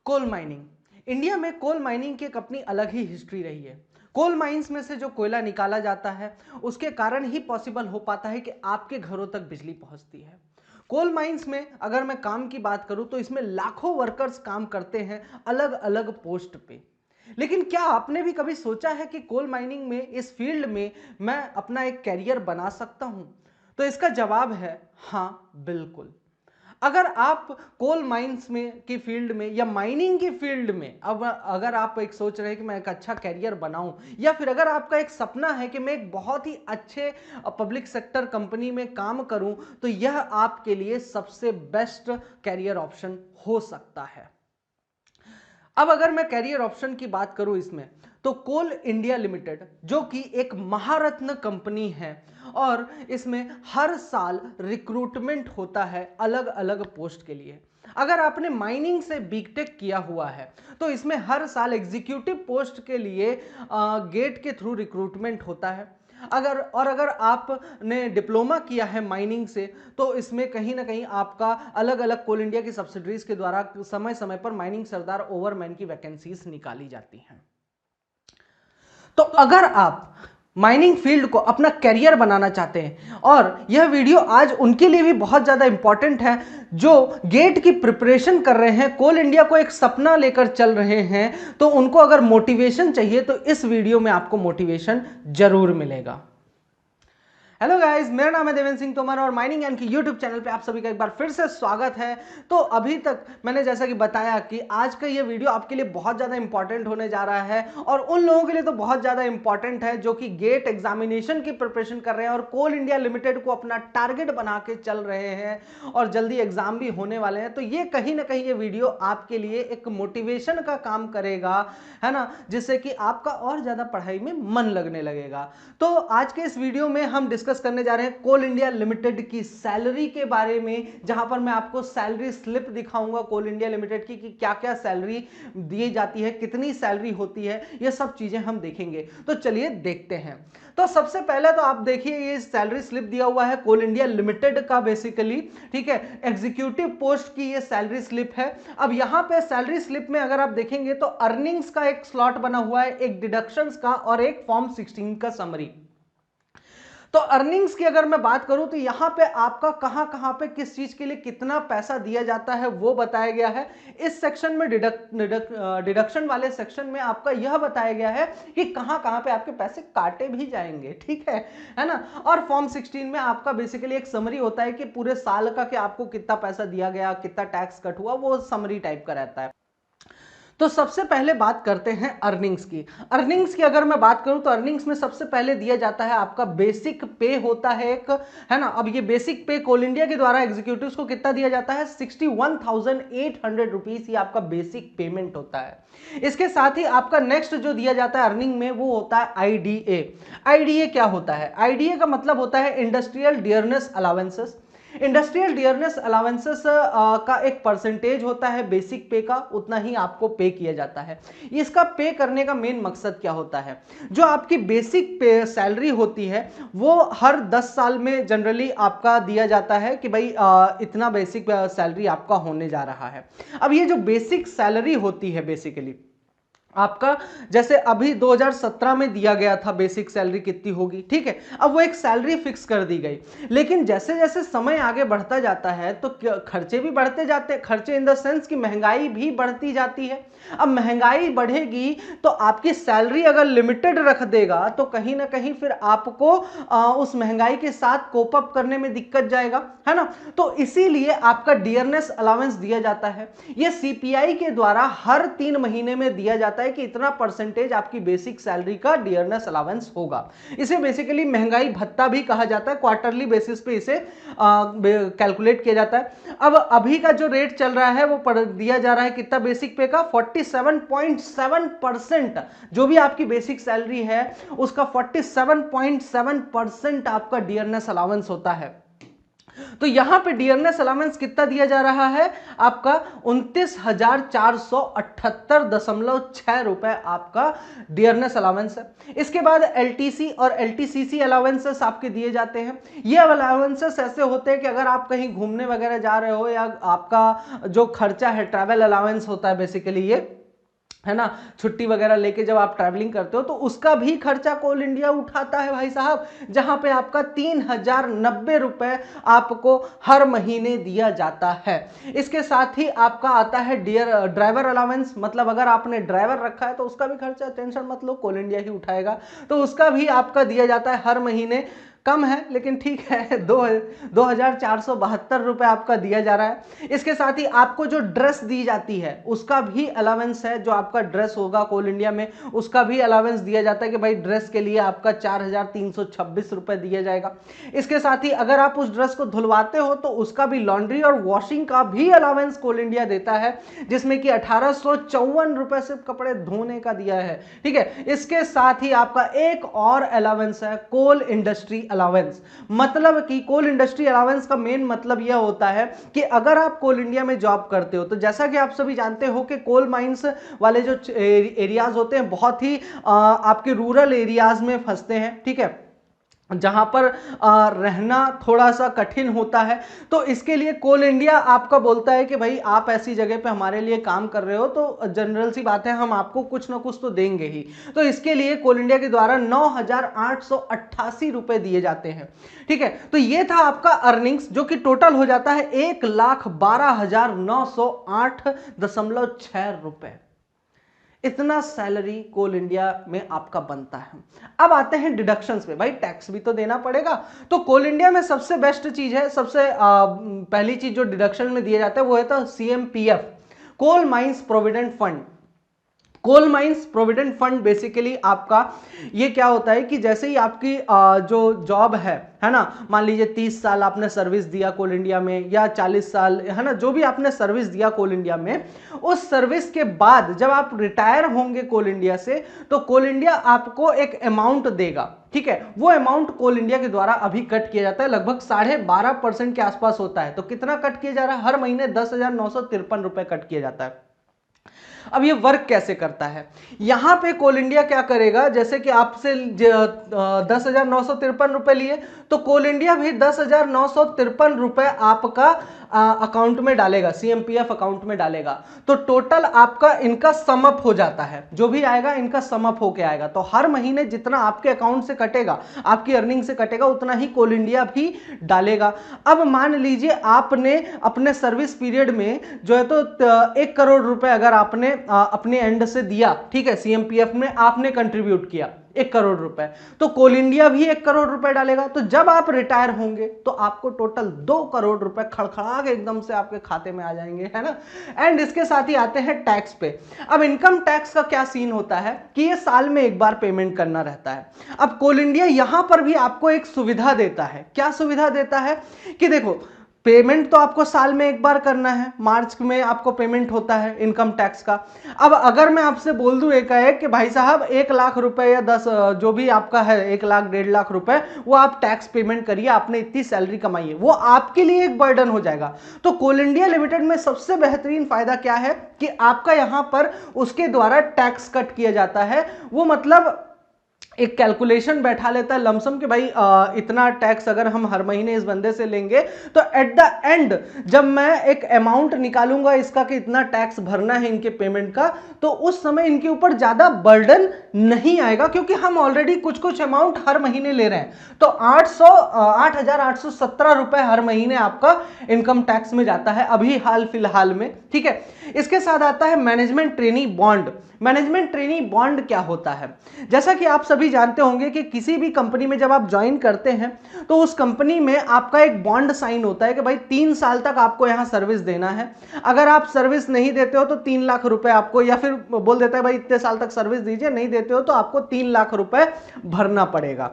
Coal mining. India में coal mining की एक अपनी अलग ही हिस्ट्री रही है। कोल माइंस में से जो कोयला निकाला जाता है उसके कारण ही पॉसिबल हो पाता है कि आपके घरों तक बिजली पहुंचती है। कोल माइंस में अगर मैं काम की बात करूं तो इसमें लाखों वर्कर्स काम करते हैं अलग अलग पोस्ट पे। लेकिन क्या आपने भी कभी सोचा है कि कोल माइनिंग में, इस फील्ड में मैं अपना एक कैरियर बना सकता हूं? तो इसका जवाब है हाँ, बिल्कुल। अगर आप कोल माइंस में की फील्ड में या माइनिंग की फील्ड में अब अगर आप एक सोच रहे हैं कि मैं एक अच्छा कैरियर बनाऊं, या फिर अगर आपका एक सपना है कि मैं एक बहुत ही अच्छे पब्लिक सेक्टर कंपनी में काम करूं, तो यह आपके लिए सबसे बेस्ट कैरियर ऑप्शन हो सकता है। अब अगर मैं कैरियर ऑप्शन की बात करूं इसमें, तो कोल इंडिया लिमिटेड जो कि एक महारत्न कंपनी है, और इसमें हर साल रिक्रूटमेंट होता है अलग अलग पोस्ट के लिए। अगर आपने माइनिंग से बीटेक किया हुआ है तो इसमें हर साल एग्जीक्यूटिव पोस्ट के लिए गेट के थ्रू रिक्रूटमेंट होता है। अगर आपने डिप्लोमा किया है माइनिंग से तो इसमें कहीं ना कहीं आपका अलग अलग कोल इंडिया की सब्सिडरीज के द्वारा समय समय पर माइनिंग सरदार ओवरमैन की वैकेंसीज निकाली जाती हैं। तो अगर आप माइनिंग फील्ड को अपना कैरियर बनाना चाहते हैं, और यह वीडियो आज उनके लिए भी बहुत ज्यादा इंपॉर्टेंट है जो गेट की प्रिपरेशन कर रहे हैं, कोल इंडिया को एक सपना लेकर चल रहे हैं, तो उनको अगर मोटिवेशन चाहिए तो इस वीडियो में आपको मोटिवेशन जरूर मिलेगा। हेलो गाइस, मेरा नाम है देवेंद्र सिंह तोमर और माइनिंग ज्ञान की यूट्यूब चैनल पे आप सभी का एक बार फिर से स्वागत है। तो अभी तक मैंने जैसा कि बताया कि आज का ये वीडियो आपके लिए बहुत ज़्यादा इंपॉर्टेंट होने जा रहा है, और उन लोगों के लिए तो बहुत ज़्यादा इंपॉर्टेंट है जो कि गेट एग्जामिनेशन की प्रिपरेशन कर रहे हैं और कोल इंडिया लिमिटेड को अपना टारगेट बना के चल रहे हैं, और जल्दी एग्जाम भी होने वाले हैं। तो ये कहीं ना कहीं ये वीडियो आपके लिए एक मोटिवेशन का काम करेगा, है ना, जिससे कि आपका और ज़्यादा पढ़ाई में मन लगने लगेगा। तो आज के इस वीडियो में हम डिस्कस करने जा रहे हैं कोल इंडिया लिमिटेड की सैलरी के बारे में, जहां पर मैं आपको सैलरी स्लिप दिखाऊंगा कोल इंडिया लिमिटेड की कि क्या क्या सैलरी दी जाती है, कितनी सैलरी होती है, ये सब चीजें हम देखेंगे। तो चलिए देखते हैं। तो सबसे पहले तो आप देखिए ये सैलरी स्लिप दिया हुआ है कोल इंडिया लिमिटेड का बेसिकली, ठीक है, एग्जीक्यूटिव पोस्ट की ये सैलरी स्लिप है। अब यहां पे सैलरी स्लिप में अगर आप देखेंगे तो अर्निंग्स का एक स्लॉट बना हुआ है, एक डिडक्शंस का और एक फॉर्म 16 का समरी। तो अर्निंग्स की अगर मैं बात करूं तो यहां पे आपका कहां कहां पे किस चीज के लिए कितना पैसा दिया जाता है वो बताया गया है। इस सेक्शन में डिडक्शन वाले सेक्शन में आपका यह बताया गया है कि कहां कहां पे आपके पैसे काटे भी जाएंगे, ठीक है ना। और फॉर्म 16 में आपका बेसिकली एक समरी होता है कि पूरे साल का कि आपको कितना पैसा दिया गया, कितना टैक्स कट हुआ, वो समरी टाइप का रहता है। तो सबसे पहले बात करते हैं अर्निंग्स की। अर्निंग्स की अगर मैं बात करूं तो अर्निंग्स में सबसे पहले दिया जाता है आपका बेसिक पे होता है एक, है ना। अब ये बेसिक पे कोल इंडिया के द्वारा एग्जीक्यूटिव्स को कितना दिया जाता है, 61,800 रुपीज, ये आपका बेसिक पेमेंट होता है। इसके साथ ही आपका नेक्स्ट जो दिया जाता है अर्निंग में वो होता है आईडीए। आईडीए क्या होता है? आईडीए का मतलब होता है industrial dearness allowances. Industrial dearness allowances का एक परसेंटेज होता है बेसिक पे का, उतना ही आपको पे किया जाता है। इसका पे करने का मेन मकसद क्या होता है? जो आपकी बेसिक पे सैलरी होती है वो हर 10 साल में जनरली आपका दिया जाता है कि भाई इतना बेसिक सैलरी आपका होने जा रहा है। अब ये जो बेसिक सैलरी होती है बेसिकली आपका, जैसे अभी 2017 में दिया गया था बेसिक सैलरी कितनी होगी, ठीक है, अब वो एक सैलरी फिक्स कर दी गई। लेकिन जैसे जैसे समय आगे बढ़ता जाता है तो खर्चे भी बढ़ते जाते हैं, खर्चे इन द सेंस कि महंगाई भी बढ़ती जाती है। अब महंगाई बढ़ेगी तो आपकी सैलरी अगर लिमिटेड रख देगा तो कहीं ना कहीं फिर आपको उस महंगाई के साथ कोप अप करने में दिक्कत जाएगा, है ना। तो इसीलिए आपका डियरनेस अलाउंस दिया जाता है। यह सीपीआई के द्वारा हर 3 महीने में दिया जाता है कि इतना परसेंटेज आपकी बेसिक सैलरी का डियरनेस अलाउंस होगा। इसे बेसिकली महंगाई भत्ता भी कहा जाता है, क्वार्टरली बेसिस पे इसे कैलकुलेट किया जाता है। अब अभी का जो रेट चल रहा है वो दिया जा रहा है कितना बेसिक पे का, 47.7%। जो भी आपकी बेसिक सैलरी है उसका 47.7% आपका डियरनेस अलाउंस होता है। तो यहां पे डियरनेस अलाउंस कितना दिया जा रहा है आपका 29,478.6 रुपए आपका डियरनेस अलाउंस है। इसके बाद एलटीसी और एलटीसीसी अलाउंसेस आपके दिए जाते हैं। ये अलाउंसेस ऐसे होते हैं कि अगर आप कहीं घूमने वगैरह जा रहे हो या आपका जो खर्चा है ट्रैवल अलाउंस होता है बेसिकली ये है ना, छुट्टी वगैरह लेके जब आप ट्रैवलिंग करते हो तो उसका भी खर्चा कोल इंडिया उठाता है भाई साहब, जहां पे आपका 3,090 रुपए आपको हर महीने दिया जाता है। इसके साथ ही आपका आता है ड्राइवर अलाउंस, मतलब अगर आपने ड्राइवर रखा है तो उसका भी खर्चा टेंशन मत लो कोल इंडिया ही उठाएगा, तो उसका भी आपका दिया जाता है हर महीने। कम है लेकिन ठीक है, 2,472 रुपए आपका दिया जा रहा है। इसके साथ ही आपको जो ड्रेस दी जाती है उसका भी अलावेंस है, जो आपका ड्रेस होगा कोल इंडिया में उसका भी अलावेंस दिया जाता है कि भाई ड्रेस के लिए आपका 4,326 रुपए दिया जाएगा। इसके साथ ही अगर आप उस ड्रेस को धुलवाते हो तो उसका भी लॉन्ड्री और वॉशिंग का भी अलावेंस कोल इंडिया देता है, जिसमें कि 1,854 रुपए सिर्फ कपड़े धोने का दिया है। ठीक है, इसके साथ ही आपका एक और अलावेंस है कोल इंडस्ट्री अलावेंस। मतलब कि कोल इंडस्ट्री अलावेंस का मेन मतलब यह होता है कि अगर आप कोल इंडिया में जॉब करते हो तो जैसा कि आप सभी जानते हो कि कोल माइंस वाले जो एरियाज होते हैं बहुत ही आपके रूरल एरियाज में फंसते हैं, ठीक है, जहां पर रहना थोड़ा सा कठिन होता है। तो इसके लिए कोल इंडिया आपका बोलता है कि भाई आप ऐसी जगह पे हमारे लिए काम कर रहे हो तो जनरल सी बात है हम आपको कुछ ना कुछ तो देंगे ही। तो इसके लिए कोल इंडिया के द्वारा 9,888 रुपए दिए जाते हैं। ठीक है, तो ये था आपका अर्निंग्स जो कि टोटल हो जाता है 1,12,908.6 रुपए। इतना सैलरी कोल इंडिया में आपका बनता है। अब आते हैं डिडक्शंस पे, भाई टैक्स भी तो देना पड़ेगा। तो कोल इंडिया में सबसे बेस्ट चीज है, सबसे पहली चीज जो डिडक्शन में दिया जाता है वो है तो CMPF, coal mines provident fund. Coal mines provident fund basically आपका ये क्या होता है कि जैसे ही आपकी जो जॉब है ना, मान लीजिए 30 साल आपने सर्विस दिया कोल इंडिया में या 40 साल, है ना, जो भी आपने सर्विस दिया कोल इंडिया में, उस सर्विस के बाद जब आप रिटायर होंगे कोल इंडिया से तो कोल इंडिया आपको एक अमाउंट देगा। ठीक है, वो अमाउंट कोल इंडिया के द्वारा अभी कट किया जाता है, लगभग 12.5% के आसपास होता है। तो कितना कट किया जा रहा है, हर महीने 10,953 रुपए कट किया जाता है। अब ये वर्क कैसे करता है, यहां पे कोल इंडिया क्या करेगा, जैसे कि आपसे 10,953 रुपए लिए तो कोल इंडिया भी 10,953 रुपए आपका अकाउंट में डालेगा, सीएमपीएफ अकाउंट में डालेगा। तो टोटल आपका इनका समअप हो जाता है, जो भी आएगा इनका समअप होके आएगा। तो हर महीने जितना आपके अकाउंट से कटेगा, आपकी अर्निंग से कटेगा, उतना ही कोल इंडिया भी डालेगा। अब मान लीजिए आपने अपने सर्विस पीरियड में जो है तो 1 करोड़ रुपए अगर आपने अपने एंड से दिया, ठीक है, सीएमपीएफ में आपने कंट्रीब्यूट किया 1 करोड़ रुपए, तो कोल इंडिया भी 1 करोड़ रुपए डालेगा। तो जब आप रिटायर होंगे तो आपको टोटल 2 करोड़ रुपए खड़खड़ा के एकदम से आपके खाते में आ जाएंगे, है ना। एंड इसके साथ ही आते हैं टैक्स पे। अब इनकम टैक्स का क्या सीन होता है कि ये साल में एक बार पेमेंट करना रहता है। अब कोल इंडिया यहां पर भी आपको एक सुविधा देता है। क्या सुविधा देता है कि देखो, पेमेंट तो आपको साल में एक बार करना है, मार्च में आपको पेमेंट होता है इनकम टैक्स का। अब अगर मैं आपसे बोल दूं एक कि भाई साहब 1 लाख रुपए या 10 जो भी आपका है 1 लाख 1.5 लाख रुपए वो आप टैक्स पेमेंट करिए, आपने इतनी सैलरी कमाई है, वो आपके लिए एक बर्डन हो जाएगा। तो कोल इंडिया लिमिटेड में सबसे बेहतरीन फायदा क्या है कि आपका यहां पर उसके द्वारा टैक्स कट किया जाता है। वो मतलब एक कैलकुलेशन बैठा लेता है लमसम कि भाई इतना टैक्स अगर हम हर महीने इस बंदे से लेंगे तो एट द एंड जब मैं एक अमाउंट निकालूंगा इसका कि इतना टैक्स भरना है इनके पेमेंट का, तो उस समय इनके ऊपर ज्यादा बर्डन नहीं आएगा, क्योंकि हम ऑलरेडी कुछ कुछ अमाउंट हर महीने ले रहे हैं। तो 8,817 रुपए हर महीने आपका इनकम टैक्स में जाता है अभी हाल फिलहाल में। ठीक है, इसके साथ आता है management trainee bond. Management trainee bond क्या होता है, जैसा कि आप सभी जानते होंगे कि किसी भी कंपनी में जब आप ज्वाइन करते हैं तो उस कंपनी में आपका एक बॉन्ड साइन होता है कि भाई 3 साल तक आपको यहां सर्विस देना है। अगर आप सर्विस नहीं देते हो तो 3 लाख रुपए आपको, या फिर बोल देता है भाई इतने साल तक सर्विस दीजिए, नहीं देते हो तो आपको 3 लाख रुपए भरना पड़ेगा।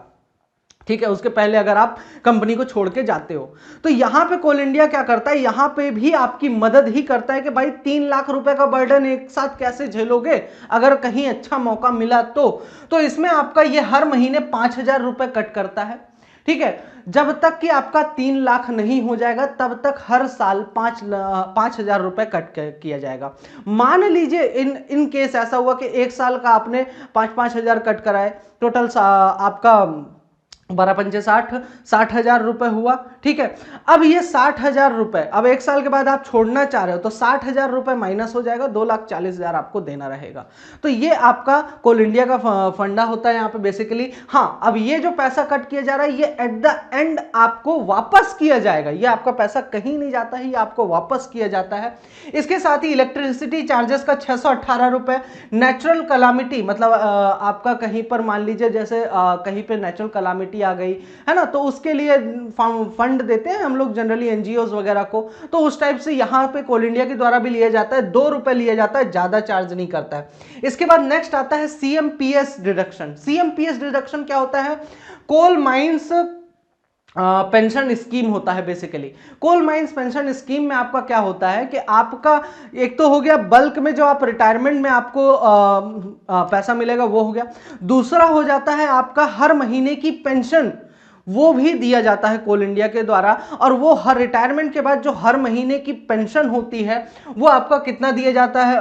ठीक है, उसके पहले अगर आप कंपनी को छोड़ के जाते हो। तो यहां पे कोल इंडिया क्या करता है, यहां पे भी आपकी मदद ही करता है कि भाई 3 लाख रुपए का बर्डन एक साथ कैसे झेलोगे, अगर कहीं अच्छा मौका मिला तो इसमें आपका ये हर महीने 5,000 रुपए कट करता है। ठीक है, जब तक कि आपका 3 लाख नहीं हो जाएगा तब तक हर साल 5,000 रुपए कट किया जाएगा। मान लीजिए इन केस ऐसा हुआ कि 1 साल का आपने 5,000 कट कराए, टोटल आपका 12×5 = 60,000 रुपए हुआ, ठीक है। अब ये 60,000 रुपए अब 1 साल के बाद आप छोड़ना चाह रहे हो तो 60,000 रुपए माइनस हो जाएगा, 2,40,000 आपको देना रहेगा। तो ये आपका कोल इंडिया का फंडा होता है यहाँ पे बेसिकली। हाँ, अब ये जो पैसा कट किया जा रहा है ये एट द एंड आपको वापस किया जाएगा, ये आपका पैसा कहीं नहीं जाता है, ये आपको वापस किया जाता है। इसके साथ ही इलेक्ट्रिसिटी चार्जेस का 618 रुपए, नेचुरल कलामिटी मतलब आपका कहीं पर मान लीजिए जैसे कहीं पे नेचुरल कलामिटी आ गई है ना, तो उसके लिए फंड देते हैं हम लोग जनरली एनजीओज वगैरह को, तो उस टाइप से यहां पे कोल इंडिया के द्वारा भी लिया जाता है, 2 रुपए लिया जाता है, ज्यादा चार्ज नहीं करता है। इसके बाद नेक्स्ट आता है सीएमपीएस डिडक्शन। सीएमपीएस डिडक्शन क्या होता है? कोल माइंस पेंशन स्कीम होता है basically. Coal mines pension scheme में आपका क्या होता है कि आपका एक तो हो गया बल्क में जो आप रिटायरमेंट में आपको पैसा मिलेगा वो हो गया, दूसरा हो जाता है आपका हर महीने की पेंशन वो भी दिया जाता है कोल इंडिया के द्वारा, और वो हर रिटायरमेंट के बाद जो हर महीने की पेंशन होती है वो आपका कितना दिया जाता है,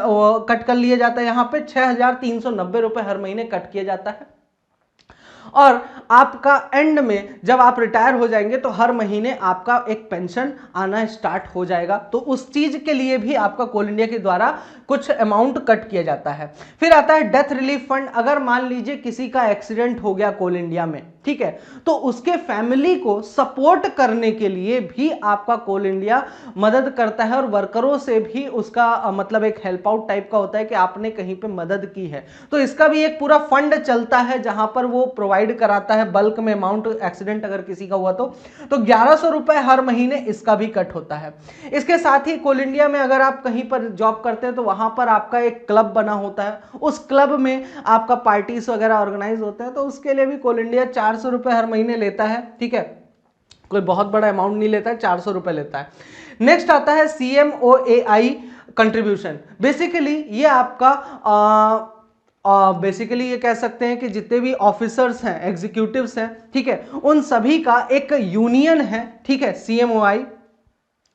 कट कर लिया जाता है, यहाँ पे 6,390 रुपए हर महीने कट किया जाता है। और आपका एंड में जब आप रिटायर हो जाएंगे तो हर महीने आपका एक पेंशन आना स्टार्ट हो जाएगा, तो उस चीज के लिए भी आपका कोल इंडिया के द्वारा कुछ अमाउंट कट किया जाता है। फिर आता है डेथ रिलीफ फंड। अगर मान लीजिए किसी का एक्सीडेंट हो गया कोल इंडिया में, ठीक है, तो उसके फैमिली को सपोर्ट करने के लिए भी आपका कोल इंडिया मदद करता है, और वर्करों से भी उसका मतलब एक हेल्प आउट टाइप का होता है कि आपने कहीं पे मदद की है, तो इसका भी एक पूरा फंड चलता है जहां पर वो प्रोवाइड कराता है बल्क में अमाउंट, एक्सीडेंट अगर किसी का हुआ तो 1,100 रुपए हर महीने इसका भी कट होता है। इसके साथ ही कोल इंडिया में अगर आप कहीं पर जॉब करते हैं तो वहां पर आपका एक क्लब बना होता है, उस क्लब में आपका पार्टीज वगैरह ऑर्गेनाइज होते हैं, तो उसके लिए भी कोल इंडिया 400 रुपए हर महीने लेता है, ठीक है, कोई बहुत बड़ा अमाउंट नहीं लेता है, 400 रुपए लेता है। नेक्स्ट आता है CMOAI कंट्रीब्यूशन। बेसिकली ये आपका बेसिकली ये कह सकते हैं कि जितने भी ऑफिसर्स हैं, एग्जीक्यूटिव्स हैं, ठीक है, उन सभी का एक यूनियन है, ठीक है, CMOI,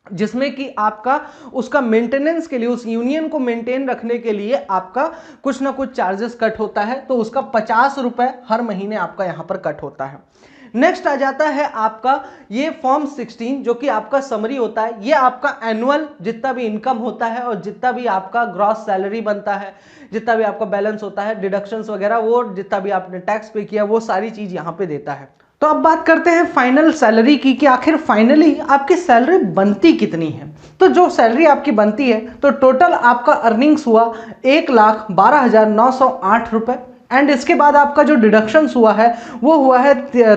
जिसमें कि आपका उसका मेंटेनेंस के लिए, उस यूनियन को मेंटेन रखने के लिए आपका कुछ ना कुछ चार्जेस कट होता है, तो उसका 50 रुपए हर महीने आपका यहां पर कट होता है। नेक्स्ट आ जाता है आपका ये फॉर्म 16 जो कि आपका समरी होता है। ये आपका एनुअल जितना भी इनकम होता है और जितना भी आपका ग्रॉस सैलरी बनता है, जितना भी आपका बैलेंस होता है, डिडक्शंस वगैरह, वो जितना भी आपने टैक्स पे किया वो सारी चीज यहां पे देता है। तो अब बात करते हैं फाइनल सैलरी की कि आखिर फाइनली आपकी सैलरी बनती कितनी है। तो जो सैलरी आपकी बनती है तो टोटल आपका अर्निंग्स हुआ 1,12,908 रुपए, एंड इसके बाद आपका जो डिडक्शंस हुआ है वो हुआ है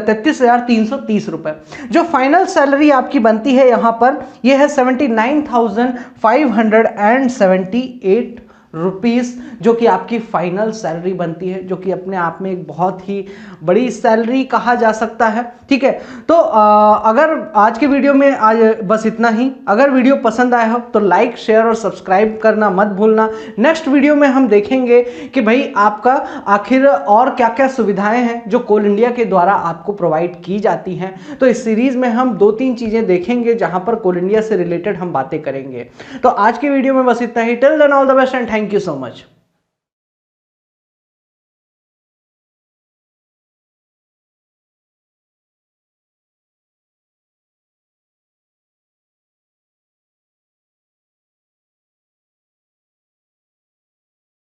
33,330 रुपए। जो फाइनल सैलरी आपकी बनती है यहाँ पर ये है 79,578 रुपीस, जो कि आपकी फाइनल सैलरी बनती है, जो कि अपने आप में एक बहुत ही बड़ी सैलरी कहा जा सकता है, ठीक है। तो अगर आज के वीडियो में आज बस इतना ही। अगर वीडियो पसंद आया हो तो लाइक, शेयर और सब्सक्राइब करना मत भूलना। नेक्स्ट वीडियो में हम देखेंगे कि भाई आपका आखिर और क्या क्या सुविधाएं हैं जो कोल इंडिया के द्वारा आपको प्रोवाइड की जाती हैं। तो इस सीरीज में हम 2-3 चीजें देखेंगे जहां पर कोल इंडिया से रिलेटेड हम बातें करेंगे। तो आज के वीडियो में बस इतना ही। Till then all the best and thank you so much.